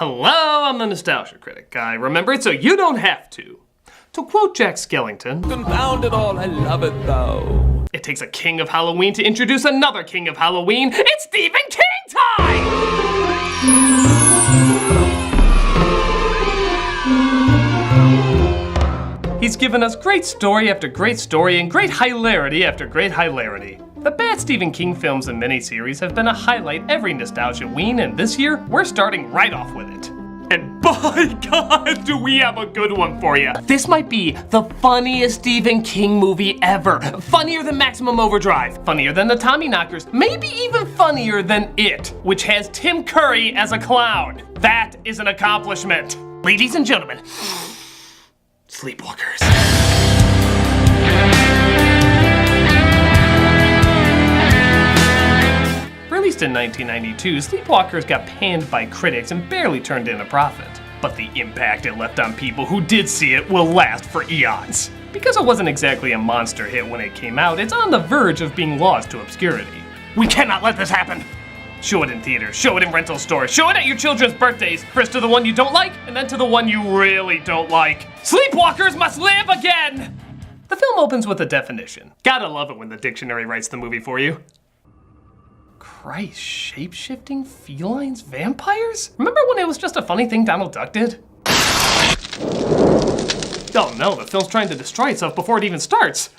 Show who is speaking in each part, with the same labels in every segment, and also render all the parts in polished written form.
Speaker 1: Hello, I'm the Nostalgia Critic. I remember it so you don't have to. To quote Jack Skellington,
Speaker 2: "Confound it all, I love it though."
Speaker 1: It takes a king of Halloween to introduce another king of Halloween. It's Stephen King time! He's given us great story after great story and great hilarity after great hilarity. The bad Stephen King films and miniseries have been a highlight every Nostalgia-ween, and this year, we're starting right off with it. And by God, do we have a good one for you. This might be the funniest Stephen King movie ever. Funnier than Maximum Overdrive. Funnier than the Tommyknockers. Maybe even funnier than It, which has Tim Curry as a clown. That is an accomplishment. Ladies and gentlemen, Sleepwalkers. Released in 1992, Sleepwalkers got panned by critics and barely turned in a profit. But the impact it left on people who did see it will last for eons. Because it wasn't exactly a monster hit when it came out, it's on the verge of being lost to obscurity. We cannot let this happen! Show it in theaters, show it in rental stores, show it at your children's birthdays, first to the one you don't like, and then to the one you really don't like. Sleepwalkers must live again! The film opens with a definition. Gotta love it when the dictionary writes the movie for you. Christ, shape-shifting felines, vampires? Remember when it was just a funny thing Donald Duck did? Oh no, the film's trying to destroy itself before it even starts.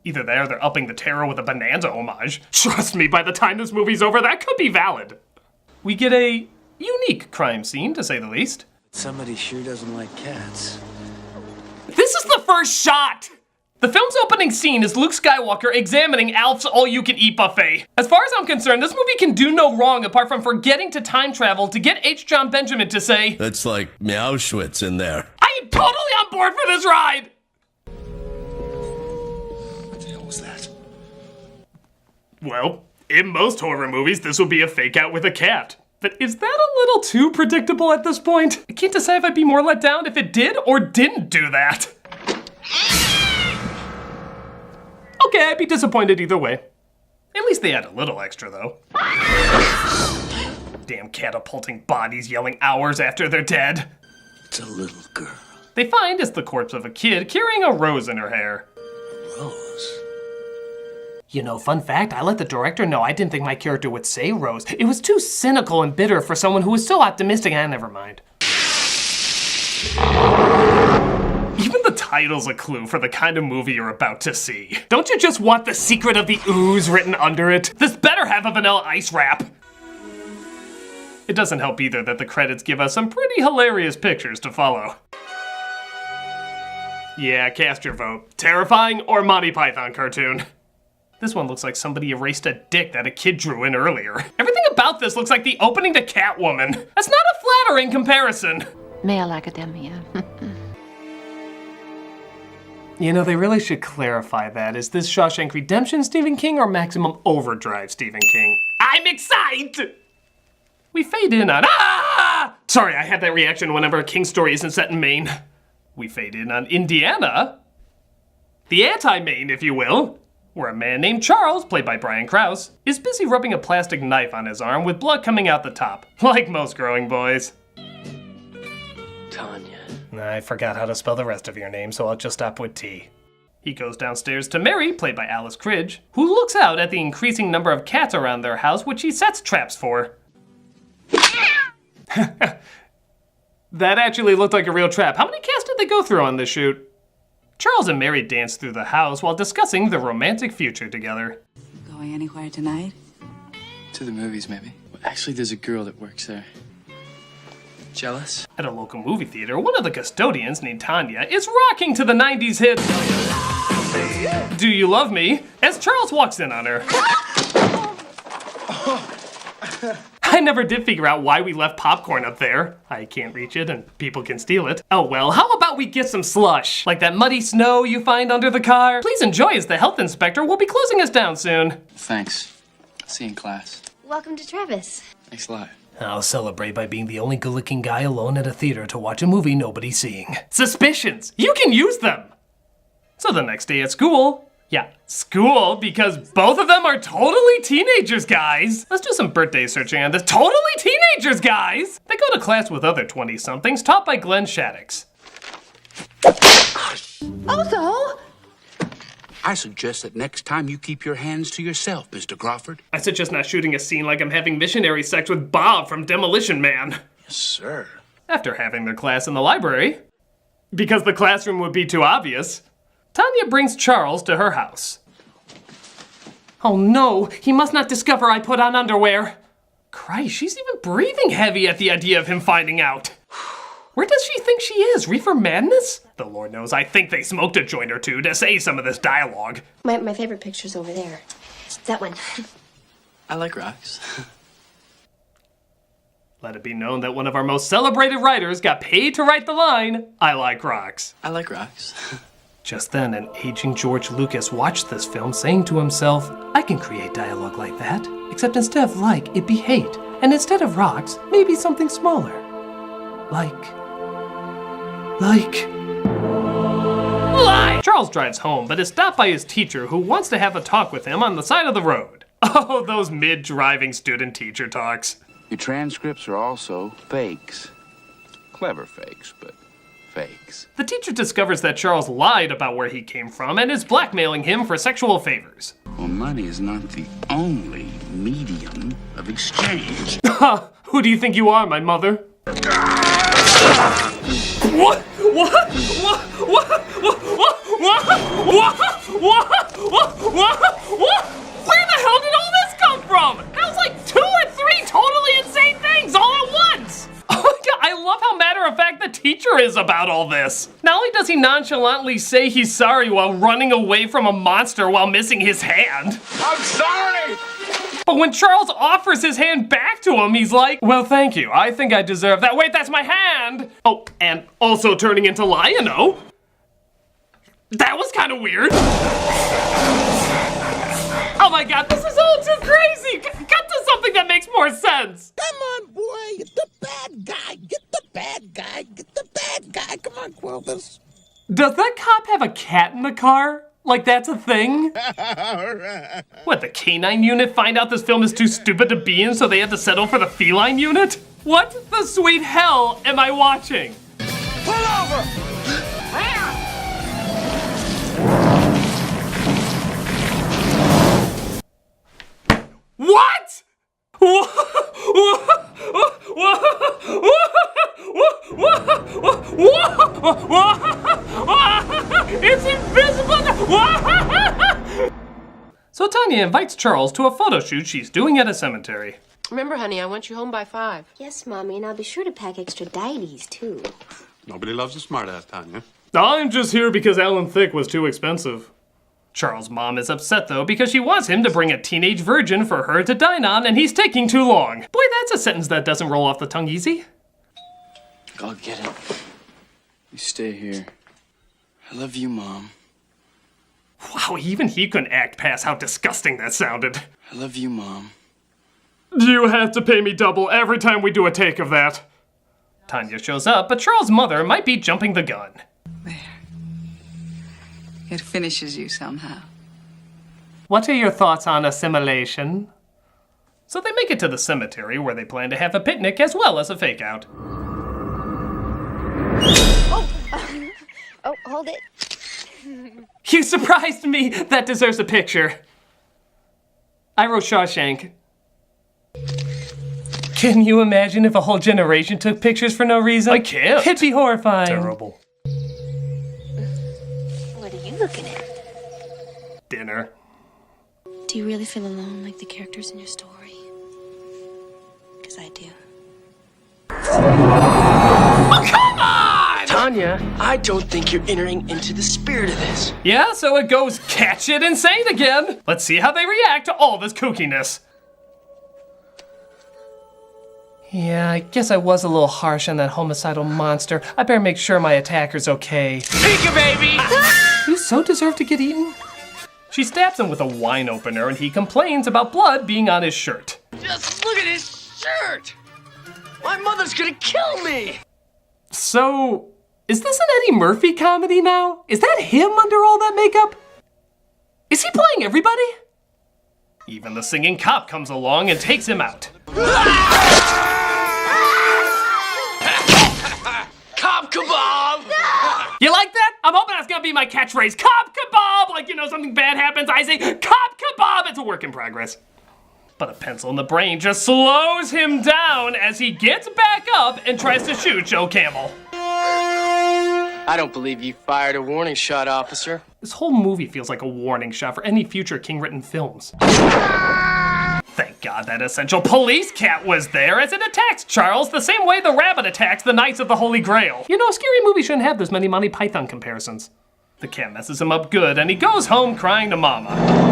Speaker 1: Either that or they're upping the terror with a Bonanza homage. Trust me, by the time this movie's over, that could be valid. We get a unique crime scene, to say the least.
Speaker 3: Somebody sure doesn't like cats.
Speaker 1: This is the first shot! The film's opening scene is Luke Skywalker examining Alf's all-you-can-eat buffet. As far as I'm concerned, this movie can do no wrong apart from forgetting to time travel to get H. John Benjamin to say,
Speaker 4: "That's like Meowschwitz in there."
Speaker 1: I am totally on board for this ride!
Speaker 3: What the hell was that?
Speaker 1: Well, in most horror movies, this would be a fake out with a cat. But is that a little too predictable at this point? I can't decide if I'd be more let down if it did or didn't do that. Okay, I'd be disappointed either way. At least they had a little extra, though. Damn catapulting bodies yelling hours after they're dead.
Speaker 3: It's a little girl.
Speaker 1: They find it's the corpse of a kid carrying a rose in her hair.
Speaker 3: Rose?
Speaker 1: You know, fun fact, I let the director know I didn't think my character would say rose. It was too cynical and bitter for someone who was so optimistic. Never mind. Even the title's a clue for the kind of movie you're about to see. Don't you just want the secret of the ooze written under it? This better have a Vanilla Ice rap. It doesn't help either that the credits give us some pretty hilarious pictures to follow. Yeah, cast your vote. Terrifying or Monty Python cartoon? This one looks like somebody erased a dick that a kid drew in earlier. Everything about this looks like the opening to Catwoman. That's not a flattering comparison.
Speaker 5: Male academia.
Speaker 1: You know, they really should clarify that. Is this Shawshank Redemption Stephen King or Maximum Overdrive Stephen King? I'm excited! We fade in on, Sorry, I had that reaction whenever a King story isn't set in Maine. We fade in on Indiana. The anti-Maine, if you will. Where a man named Charles, played by Brian Krause, is busy rubbing a plastic knife on his arm with blood coming out the top. Like most growing boys.
Speaker 3: Tanya.
Speaker 1: I forgot how to spell the rest of your name, so I'll just stop with T. He goes downstairs to Mary, played by Alice Cridge, who looks out at the increasing number of cats around their house, which he sets traps for. That actually looked like a real trap. How many cats did they go through on this shoot? Charles and Mary dance through the house while discussing their romantic future together.
Speaker 6: Going anywhere tonight?
Speaker 7: To the movies, maybe. Actually, there's a girl that works there. Jealous?
Speaker 1: At a local movie theater, one of the custodians, named Tanya, is rocking to the 90s hit Do You Love Me? As Charles walks in on her. I never did figure out why we left popcorn up there. I can't reach it and people can steal it. Oh well, how about we get some slush? Like that muddy snow you find under the car? Please enjoy as the health inspector will be closing us down soon.
Speaker 7: Thanks. See you in class.
Speaker 8: Welcome to Travis.
Speaker 7: Thanks a lot.
Speaker 1: I'll celebrate by being the only good-looking guy alone at a theater to watch a movie nobody's seeing. Suspicions! You can use them! So the next day at school, Yeah, school, because both of them are totally teenagers, guys. Let's do some birthday searching on this. Totally teenagers, guys! They go to class with other 20-somethings, taught by Glenn Shaddix.
Speaker 5: Also,
Speaker 8: I suggest that next time you keep your hands to yourself, Mr. Crawford.
Speaker 1: I suggest not shooting a scene like I'm having missionary sex with Bob from Demolition Man.
Speaker 3: Yes, sir.
Speaker 1: After having their class in the library, because the classroom would be too obvious, Tanya brings Charles to her house. Oh no, he must not discover I put on underwear. Christ, she's even breathing heavy at the idea of him finding out. Where does she think she is? Reefer Madness? The Lord knows I think they smoked a joint or two to say some of this dialogue.
Speaker 5: my favorite picture's over there. That one.
Speaker 7: I like rocks.
Speaker 1: Let it be known that one of our most celebrated writers got paid to write the line, I like rocks.
Speaker 7: I like rocks.
Speaker 1: Just then, an aging George Lucas watched this film, saying to himself, I can create dialogue like that, except instead of like, it'd be hate. And instead of rocks, maybe something smaller. Like... Charles drives home, but is stopped by his teacher, who wants to have a talk with him on the side of the road. Oh, those mid-driving student-teacher talks.
Speaker 8: Your transcripts are also fakes. Clever fakes, but fakes.
Speaker 1: The teacher discovers that Charles lied about where he came from and is blackmailing him for sexual favors.
Speaker 8: Well, money is not the only medium of exchange.
Speaker 1: Ha! Who do you think you are, my mother? What? What? What? What? What? What? What? Where the hell did all this come from? That was like 2 or 3 totally insane things all at once. Oh my god, I love how matter-of-fact the teacher is about all this. Not only does he nonchalantly say he's sorry while running away from a monster while missing his hand.
Speaker 8: I'm sorry!
Speaker 1: But when Charles offers his hand back to him, he's like, well, thank you. I think I deserve that. Wait, that's my hand. Oh, and also turning into Lion-O. That was kind of weird. Oh my god, this is all too crazy. Cut to something that makes more sense.
Speaker 9: Come on, boy. Get the bad guy. Get the bad guy. Get the bad guy. Come on, Quilvis.
Speaker 1: Does that cop have a cat in the car? Like that's a thing? What, the canine unit find out this film is too stupid to be in, so they had to settle for the feline unit? What the sweet hell am I watching?
Speaker 9: Pull over!
Speaker 1: What? It's invisible! So Tanya invites Charles to a photo shoot she's doing at a cemetery.
Speaker 10: Remember, honey, I want you home by 5.
Speaker 5: Yes, Mommy, and I'll be sure to pack extra dieties, too.
Speaker 8: Nobody loves a smartass, Tanya.
Speaker 1: I'm just here because Alan Thicke was too expensive. Charles' mom is upset, though, because she wants him to bring a teenage virgin for her to dine on, and he's taking too long. Boy, that's a sentence that doesn't roll off the tongue easy.
Speaker 7: I'll get it. You stay here. I love you, Mom.
Speaker 1: Wow, even he couldn't act past how disgusting that sounded.
Speaker 7: I love you, Mom.
Speaker 1: You have to pay me double every time we do a take of that. Tanya shows up, but Charles' mother might be jumping the gun.
Speaker 6: There. It finishes you somehow.
Speaker 1: What are your thoughts on assimilation? So they make it to the cemetery where they plan to have a picnic as well as a fake-out.
Speaker 5: Oh, hold it.
Speaker 1: You surprised me! That deserves a picture. I wrote Shawshank. Can you imagine if a whole generation took pictures for no reason? I can't. It'd be horrifying. Terrible.
Speaker 5: What are you looking at?
Speaker 1: Dinner.
Speaker 5: Do you really feel alone like the characters in your story? Because I do.
Speaker 1: Oh, come on!
Speaker 11: Tanya, I don't think you're entering into the spirit of this.
Speaker 1: Yeah, so it goes catch it insane again. Let's see how they react to all this kookiness. Yeah, I guess I was a little harsh on that homicidal monster. I better make sure my attacker's okay.
Speaker 11: Pika, baby!
Speaker 1: You so deserve to get eaten? She stabs him with a wine opener and he complains about blood being on his shirt.
Speaker 11: Just look at his shirt! My mother's gonna kill me!
Speaker 1: So, is this an Eddie Murphy comedy now? Is that him under all that makeup? Is he playing everybody? Even the singing cop comes along and takes him out.
Speaker 11: Cop kebab!
Speaker 1: You like that? I'm hoping that's gonna be my catchphrase. Cop kebab! Like, something bad happens, I say, cop kebab! It's a work in progress. But a pencil in the brain just slows him down as he gets back up and tries to shoot Joe Camel.
Speaker 11: I don't believe you fired a warning shot, officer.
Speaker 1: This whole movie feels like a warning shot for any future King-written films. Thank God that essential police cat was there as it attacks Charles the same way the rabbit attacks the Knights of the Holy Grail. A scary movie shouldn't have this many Monty Python comparisons. The cat messes him up good and he goes home crying to Mama.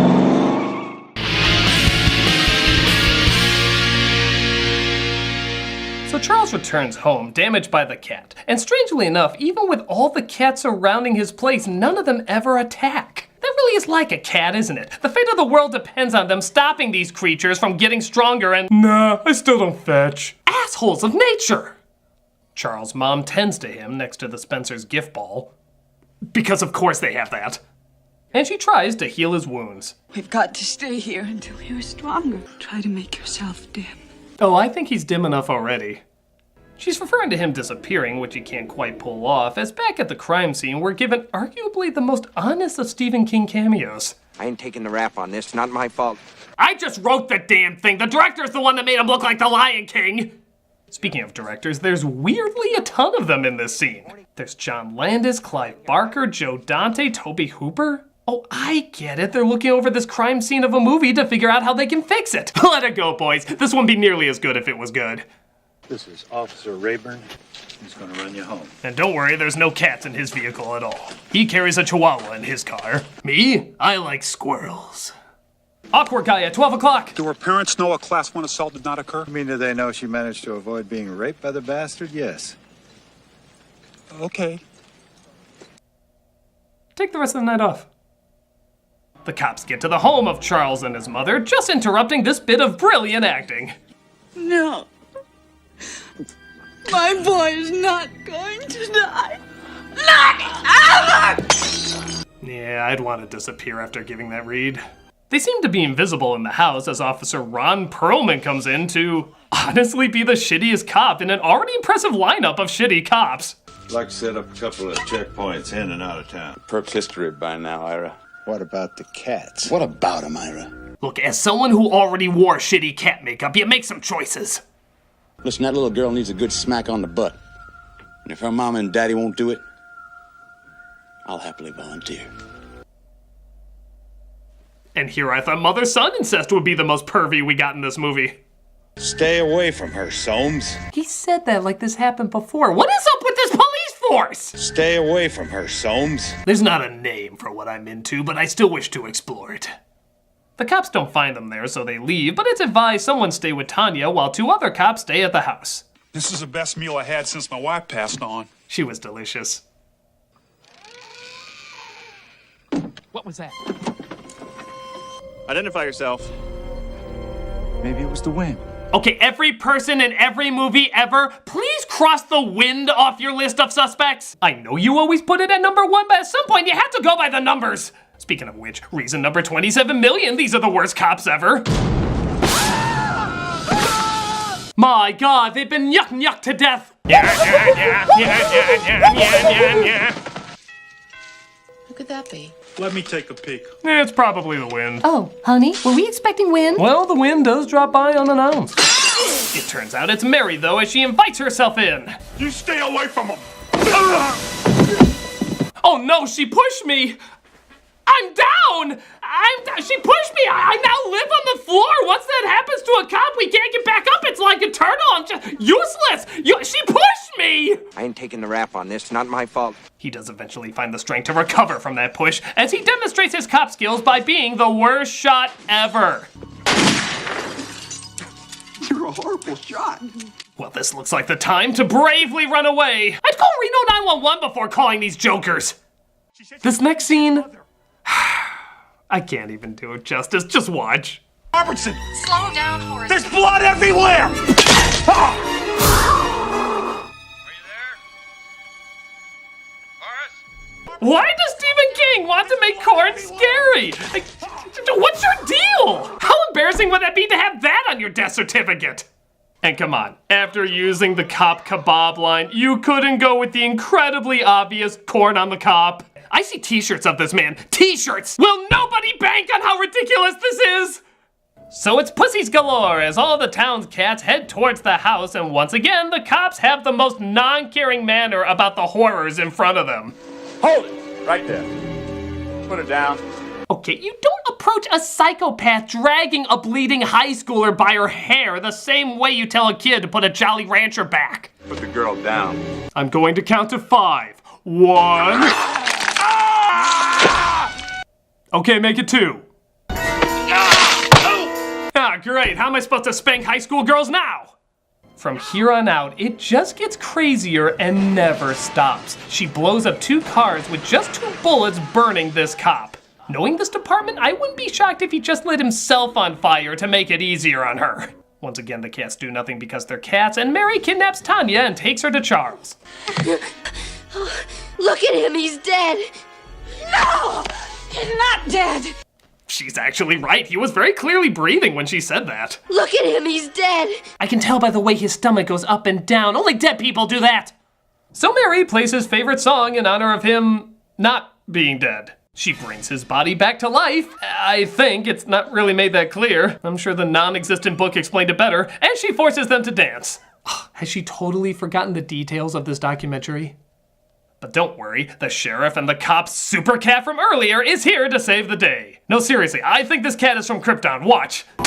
Speaker 1: So Charles returns home, damaged by the cat. And strangely enough, even with all the cats surrounding his place, none of them ever attack. That really is like a cat, isn't it? The fate of the world depends on them stopping these creatures from getting stronger and nah, I still don't fetch. Assholes of nature! Charles' mom tends to him next to the Spencer's gift ball. Because of course they have that. And she tries to heal his wounds.
Speaker 6: We've got to stay here until you're stronger. Try to make yourself dim.
Speaker 1: Oh, I think he's dim enough already. She's referring to him disappearing, which he can't quite pull off, as back at the crime scene, we're given arguably the most honest of Stephen King cameos.
Speaker 12: I ain't taking the rap on this, not my fault.
Speaker 1: I just wrote the damn thing! The director's the one that made him look like the Lion King! Speaking of directors, there's weirdly a ton of them in this scene. There's John Landis, Clive Barker, Joe Dante, Tobe Hooper. Oh, I get it. They're looking over this crime scene of a movie to figure out how they can fix it. Let it go, boys. This wouldn't be nearly as good if it was good.
Speaker 13: This is Officer Rayburn. He's gonna run you home.
Speaker 1: And don't worry, there's no cats in his vehicle at all. He carries a chihuahua in his car. Me? I like squirrels. Awkward guy at 12 o'clock.
Speaker 13: Do her parents know a Class 1 assault did not occur? I mean, do they know she managed to avoid being raped by the bastard? Yes. Okay.
Speaker 1: Take the rest of the night off. The cops get to the home of Charles and his mother, just interrupting this bit of brilliant acting.
Speaker 6: No. My boy is not going to die. Not ever!
Speaker 1: Yeah, I'd want to disappear after giving that read. They seem to be invisible in the house as Officer Ron Perlman comes in to honestly be the shittiest cop in an already impressive lineup of shitty cops.
Speaker 14: I'd like to set up a couple of checkpoints in and out of town.
Speaker 15: Perk's history by now, Ira.
Speaker 13: What about the cats?
Speaker 9: What about him, Ira?
Speaker 1: Look, as someone who already wore shitty cat makeup, you make some choices.
Speaker 9: Listen, that little girl needs a good smack on the butt. And if her mama and daddy won't do it, I'll happily volunteer.
Speaker 1: And here I thought mother-son incest would be the most pervy we got in this movie.
Speaker 13: Stay away from her, Soames.
Speaker 1: He said that like this happened before. What is up with this police force?
Speaker 13: Stay away from her, Soames.
Speaker 1: There's not a name for what I'm into, but I still wish to explore it. The cops don't find them there, so they leave, but it's advised someone stay with Tanya while two other cops stay at the house.
Speaker 13: This is the best meal I had since my wife passed on.
Speaker 1: She was delicious.
Speaker 2: What was that?
Speaker 13: Identify yourself. Maybe it was the wind.
Speaker 1: Okay, every person in every movie ever, please cross the wind off your list of suspects. I know you always put it at number 1, but at some point you have to go by the numbers. Speaking of which, reason number 27 million, these are the worst cops ever. My God, they've been yuck to death.
Speaker 10: Who could that be?
Speaker 13: Let me take a peek.
Speaker 1: It's probably the wind.
Speaker 5: Oh, honey, were we expecting wind?
Speaker 1: Well, the wind does drop by unannounced. It turns out it's Mary, though, as she invites herself in.
Speaker 13: You stay away from him.
Speaker 1: Oh no, she pushed me. I'm down! She pushed me! I now live on the floor! Once that happens to a cop, we can't get back up! It's like a turtle! I'm just useless! She pushed me!
Speaker 12: I ain't taking the rap on this, not my fault.
Speaker 1: He does eventually find the strength to recover from that push, as he demonstrates his cop skills by being the worst shot ever.
Speaker 9: You're a horrible shot.
Speaker 1: Well, this looks like the time to bravely run away. I'd call Reno 911 before calling these jokers. This next scene... I can't even do it justice. Just watch.
Speaker 13: Robertson!
Speaker 5: Slow down, Horace.
Speaker 13: There's blood everywhere!
Speaker 14: Are you there? Horace?
Speaker 1: Why does Stephen King want have to make corn scary. Like, what's your deal? How embarrassing would that be to have that on your death certificate? And come on, after using the cop kebab line, you couldn't go with the incredibly obvious corn on the cob. I see t-shirts of this man. T-shirts! Will nobody bank on how ridiculous this is? So it's pussies galore as all the town's cats head towards the house, and once again, the cops have the most non-caring manner about the horrors in front of them.
Speaker 9: Hold it! Right there. Put it down.
Speaker 1: Okay, you don't approach a psychopath dragging a bleeding high schooler by her hair the same way you tell a kid to put a Jolly Rancher back.
Speaker 9: Put the girl down.
Speaker 1: I'm going to count to 5. 1. Okay, make it 2. Ah, great. How am I supposed to spank high school girls now? From here on out, it just gets crazier and never stops. She blows up 2 cars with just 2 bullets burning this cop. Knowing this department, I wouldn't be shocked if he just lit himself on fire to make it easier on her. Once again, the cats do nothing because they're cats, and Mary kidnaps Tanya and takes her to Charles.
Speaker 6: Oh, look at him, he's dead. No, he's not dead.
Speaker 1: She's actually right. He was very clearly breathing when she said that.
Speaker 6: Look at him, he's dead.
Speaker 1: I can tell by the way his stomach goes up and down. Only dead people do that. So Mary plays his favorite song in honor of him not being dead. She brings his body back to life. I think it's not really made that clear. I'm sure the non-existent book explained it better. And she forces them to dance. Has she totally forgotten the details of this documentary? But don't worry, the sheriff and the cop's super cat from earlier is here to save the day. No, seriously, I think this cat is from Krypton. Watch. He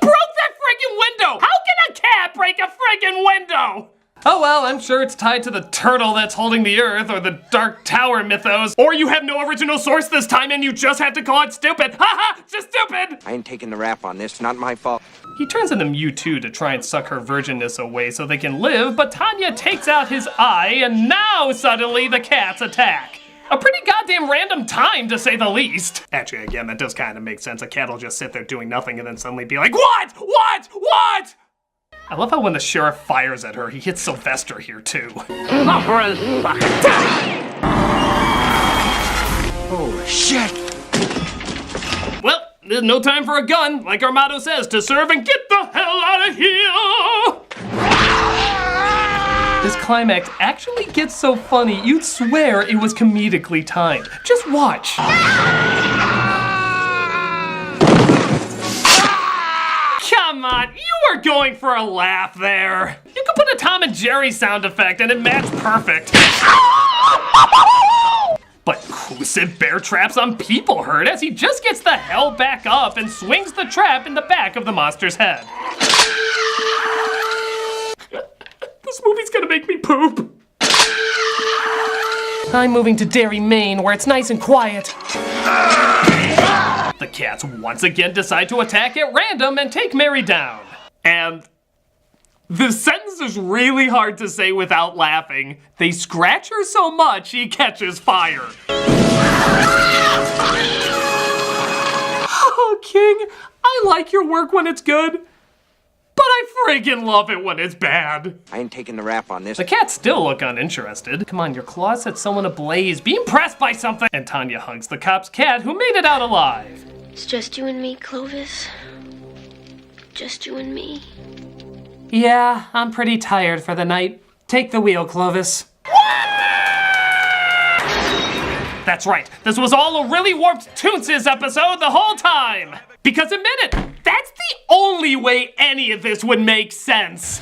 Speaker 1: broke that friggin' window! How can a cat break a friggin' window? Oh well, I'm sure it's tied to the turtle that's holding the earth, or the Dark Tower mythos, or you have no original source this time and you just have to call it stupid. Haha, just stupid!
Speaker 12: I ain't taking the rap on this, not my fault.
Speaker 1: He turns into Mewtwo to try and suck her virginness away so they can live, but Tanya takes out his eye, and now suddenly the cats attack. A pretty goddamn random time, to say the least. Actually, again, that does kind of make sense. A cat will just sit there doing nothing and then suddenly be like, what? What? What? I love how when the sheriff fires at her, he hits Sylvester here too.
Speaker 11: Oh, shit!
Speaker 1: Well, there's no time for a gun. Like our motto says, to serve and get the hell out of here! This climax actually gets so funny, you'd swear it was comedically timed. Just watch. Come on, you were going for a laugh there. You could put a Tom and Jerry sound effect and it matched perfect. But who said bear traps on people hurt as he just gets the hell back up and swings the trap in the back of the monster's head. This movie's gonna make me poop. I'm moving to Derry, Maine, where it's nice and quiet. The cats once again decide to attack at random and take Mary down. And the sentence is really hard to say without laughing. They scratch her so much she catches fire. Oh, King, I like your work when it's good, but I friggin' love it when it's bad.
Speaker 12: I ain't taking the rap on this.
Speaker 1: The cats still look uninterested. Come on, your claws set someone ablaze. Be impressed by something. And Tanya hugs the cop's cat who made it out alive.
Speaker 5: It's just you and me, Clovis. Just you and me.
Speaker 1: Yeah, I'm pretty tired for the night. Take the wheel, Clovis. That's right, this was all a really warped Toonses episode the whole time. Because admit it, that's the only way any of this would make sense.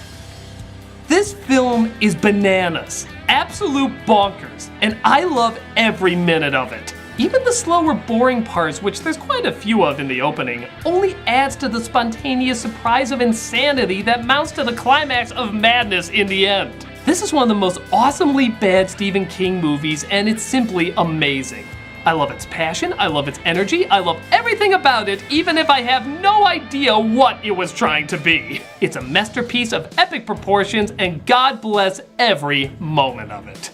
Speaker 1: This film is bananas, absolute bonkers, and I love every minute of it. Even the slower, boring parts, which there's quite a few of in the opening, only adds to the spontaneous surprise of insanity that mounts to the climax of madness in the end. This is one of the most awesomely bad Stephen King movies, and it's simply amazing. I love its passion, I love its energy, I love everything about it, even if I have no idea what it was trying to be. It's a masterpiece of epic proportions, and God bless every moment of it.